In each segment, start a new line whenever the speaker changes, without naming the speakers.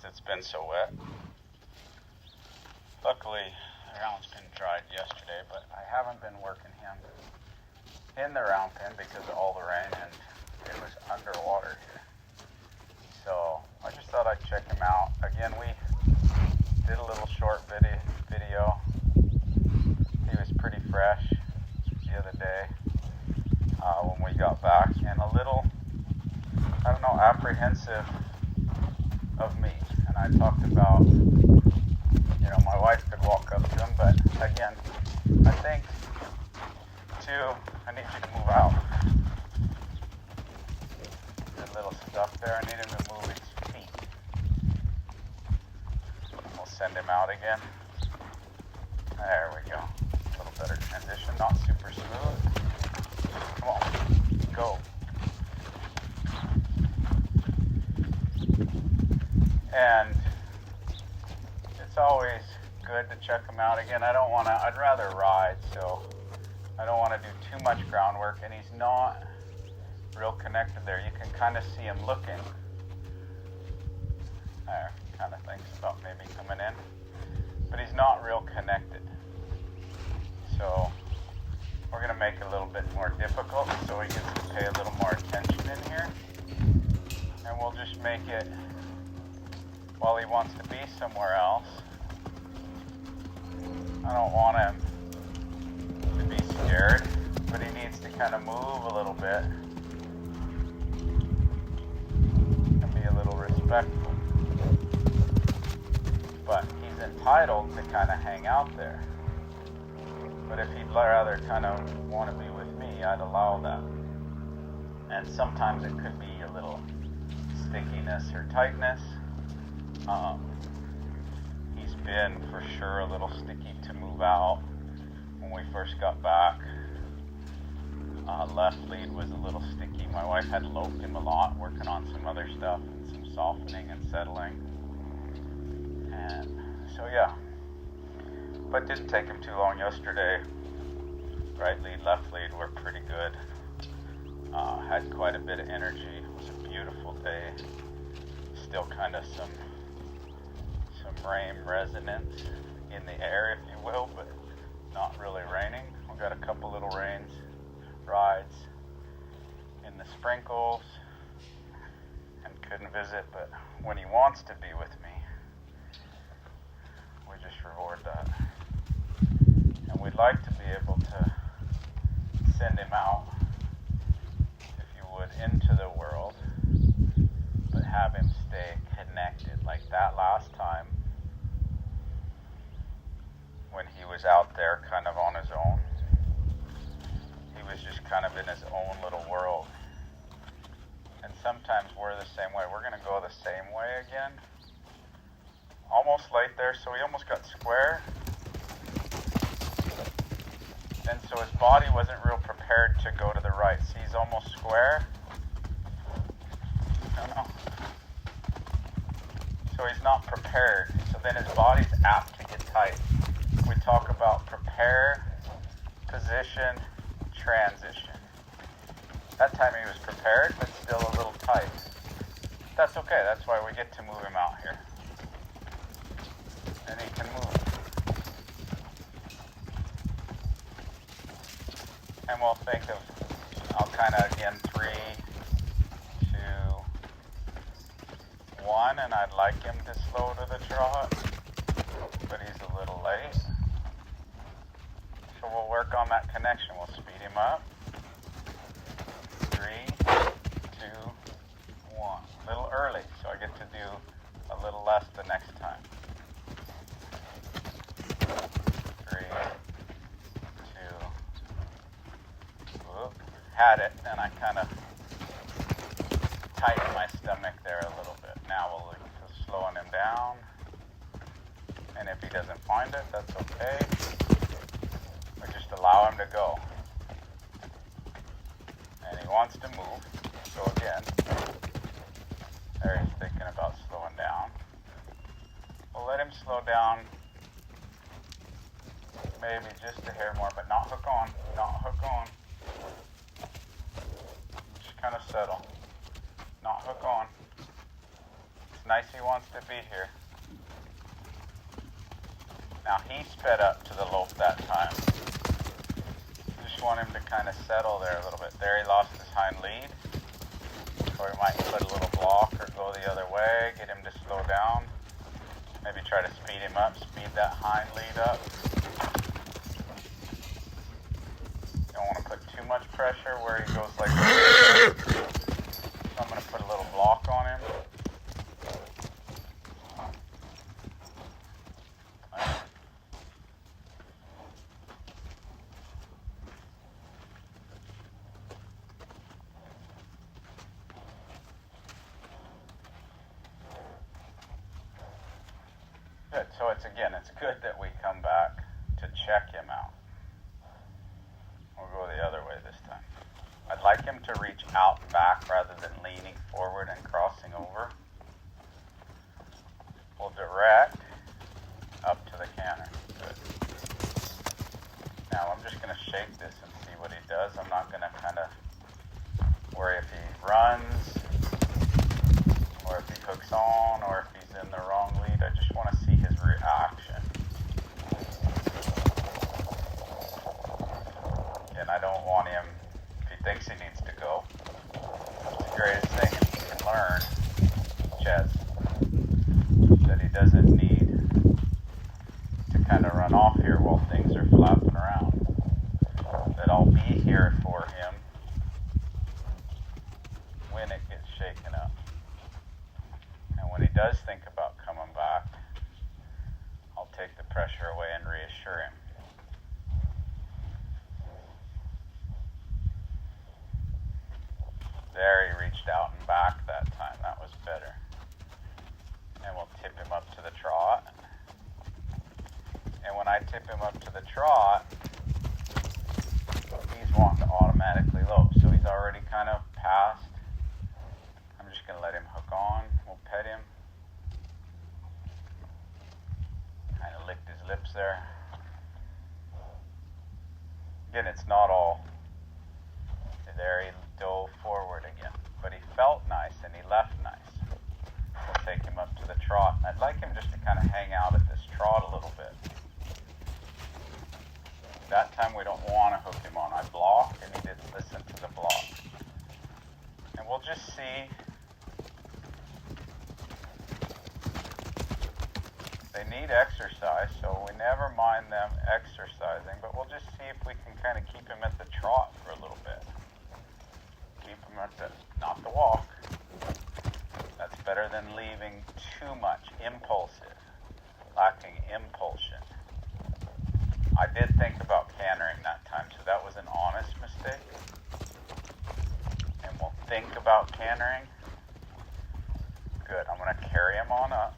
it's been so wet. Luckily, the round's been dried yesterday, but I haven't been working him in the round pen because of all the rain and it was underwater here. So I just thought I'd check him out. Again, we did a little short video. He was pretty fresh the other day when we got back, and a little, I don't know, apprehensive of me. And I talked about, my wife could walk up to him, but again, I think, too, I need you to move out. That little stuff there, I need him to move his feet. We'll send him out again. There we go. A little better transition, not super smooth. Come on, go. And it's always good to check him out. Again, I'd rather ride, so I don't want to do too much groundwork, and he's not real connected there. You can kind of see him looking. There, kind of thinks about maybe coming in, but he's not real connected. So we're going to make it a little bit more difficult so he gets to pay a little more attention in here. And we'll just make it, while he wants to be somewhere else, I don't want him to be scared, but he needs to kind of move a little bit and be a little respectful. But he's entitled to kind of hang out there. But if he'd rather kind of want to be with me, I'd allow that. And sometimes it could be a little stickiness or tightness. He's been for sure a little sticky to move out. When we first got back, left lead was a little sticky. My wife had loped him a lot, working on some other stuff, and some softening and settling. And so yeah. But didn't take him too long yesterday. Right lead, left lead were pretty good. Had quite a bit of energy. It was a beautiful day. Still kind of some rain resonance in the air, if you will, but not really raining. We got a couple little rides in the sprinkles, and couldn't visit, but when he wants to be with me, we just reward that. And we'd like to be able to send him out, if you would, into the world, but have him stay connected. Like that last time when he was out there kind of on his own, he was just kind of in his own little world. And sometimes we're the same way. We're going to go the same way again. Almost late there, so he almost got square. And so his body wasn't real prepared to go to the right. See, he's almost square. No. So he's not prepared. So then his body's apt to get tight. We talk about prepare, position, transition. That time he was prepared, but still a little tight. That's okay. That's why we get to move him out here. And he can move. And we'll think of, I'll kind of, again, 3, 2, 1, and I'd like him to slow to the trot, but he's a little late. So we'll work on that connection. We'll speed him up. 3, 2, 1. A little early, so I get to do a little less the next time. 3, 2, whoop. Had it, and I kind of tightened my stomach there a little bit. Now we'll look to slowing him down. And if he doesn't find it, that's okay. We just allow him to go. And he wants to move. So again, there he's thinking about slowing down. We'll let him slow down maybe just a hair more, but not hook on. Not hook on. Just kind of settle. Not hook on. nice he wants to be here. Now he sped up to the lope that time. Just want him to kind of settle there a little bit. There he lost his hind lead. Or he might put a little block or go the other way, get him to slow down. Maybe try to speed him up, speed that hind lead up. Don't want to put too much pressure where he goes like this. So I'm going to put a little block on him. Good. So it's good that we come back to check him out. We'll go the other way this time. I'd like him to reach out and back rather than leaning forward and crossing over. We'll direct up to the canter. Good. Now I'm just going to shake this and see what he does. I'm not going to kind of worry if he runs or if he hooks on or if he's in the wrong lead. I just want to see his reaction. And I don't want him, if he thinks he needs to go, it's the greatest thing he can learn, Ches, that he doesn't need to kind of run off here while things are flapping around. That I'll be here for him when it gets shaken up. And when he does think about coming back, I'll take the pressure away and reassure him. There, he reached out and back that time. That was better. And we'll tip him up to the trot. And when I tip him up to the trot, he's wanting to automatically lope. So he's already kind of past. I'm just going to let him hook on. We'll pet him. Kind of licked his lips there. Again, it's not all. There he dove forward again. But he felt nice and he left nice. We'll take him up to the trot. I'd like him just to kind of hang out at this trot a little bit. That time we don't want to hook him on. I blocked and he didn't listen to the block. And we'll just see. They need exercise, so we never mind them exercising, but we'll just see if we can kind of keep him at the trot for a little bit. Keep him at the, not the walk. That's better than leaving too much impulsive, lacking impulsion. I did think about cantering that time, so that was an honest mistake. And we'll think about cantering. Good, I'm going to carry him on up.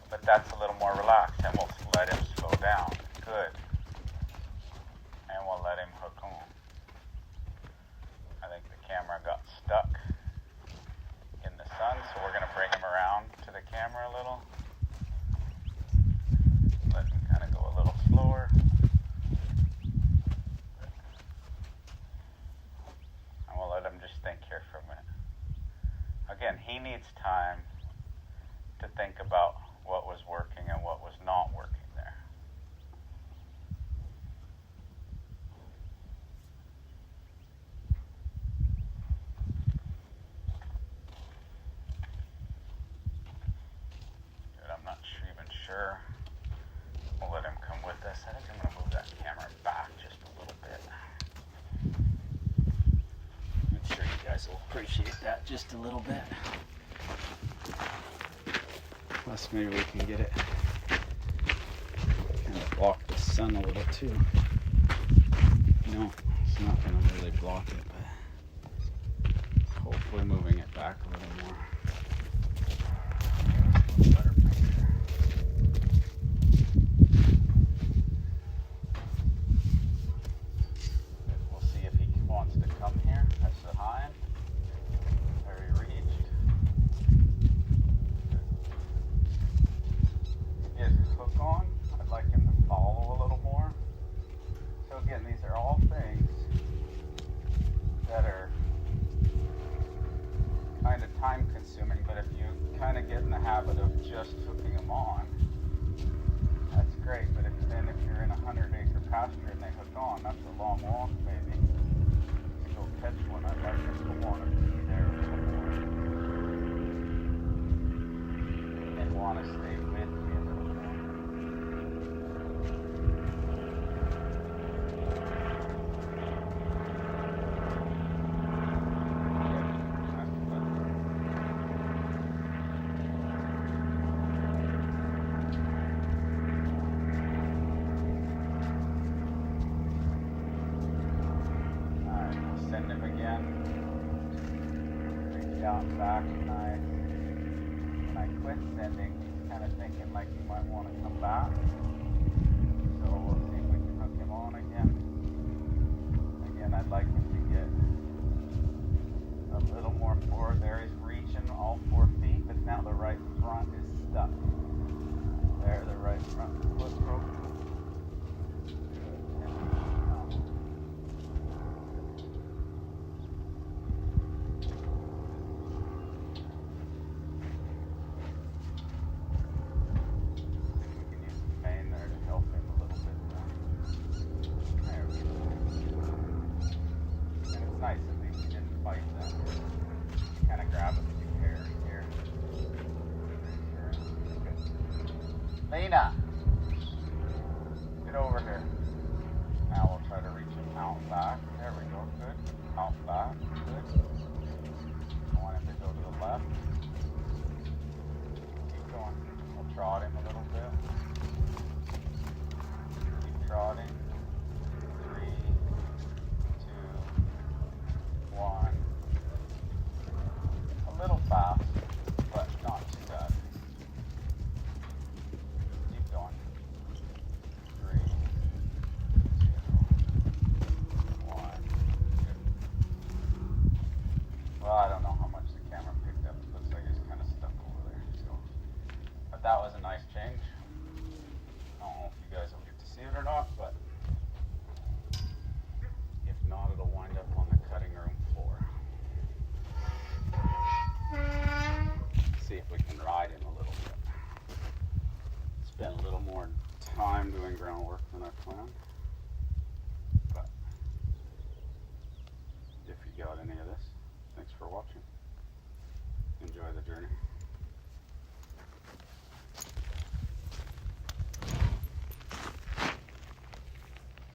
But that's a little more relaxed, and we'll let him slow down. Good. And we'll let him hook on. I think the camera got stuck in the sun, so we're going to bring him around to the camera a little. Let him kind of go a little slower. And we'll let him just think here for a minute. Again, he needs time to think about what was working and what was not working there. Good, I'm not even sure. We'll let him come with us. I think I'm going to move that camera back just a little bit. I'm sure you guys will appreciate that just a little bit. Plus maybe we can get it kind of block the sun a little too. No, it's not going to really block it, but hopefully moving it back a little more. Better picture. We'll see if he wants to come here. That's the hind. Where he reached. Hook on. I'd like him to follow a little more. So again, these are all things that are kind of time consuming. get in the habit of just hooking them on, that's great. But if you're in a 100-acre pasture and they hook on, that's a long walk maybe to go catch one. I'd like them to want to be there a little more and want to stay with me a little more. Send him again. Reached out back, and when I quit sending, he's kind of thinking like he might want to come back. So we'll see if we can hook him on again. Again, I'd like him to get a little more forward. There he's reaching all 4 feet, but now the right front is stuck. There, the right front foot broke. Nice, at least he didn't fight them. Kind of grab a few hairs here. Good. Lena, get over here. Now we'll try to reach him out back. There we go, good. Out back, good. I want him to go to the left. Keep going. We'll trot him a little bit. Keep trotting. 3, 2, 1. A little fast, but not too bad. Keep going. 3, 2, 1. Good. Well, I don't know how much the camera picked up. It looks like it's kind of stuck over there. So, but that was a nice change. I don't know if you guys will get to see it or not, but if not, it'll wind up on the cutting room floor. See if we can ride him a little bit. Spend a little more time doing groundwork than I planned.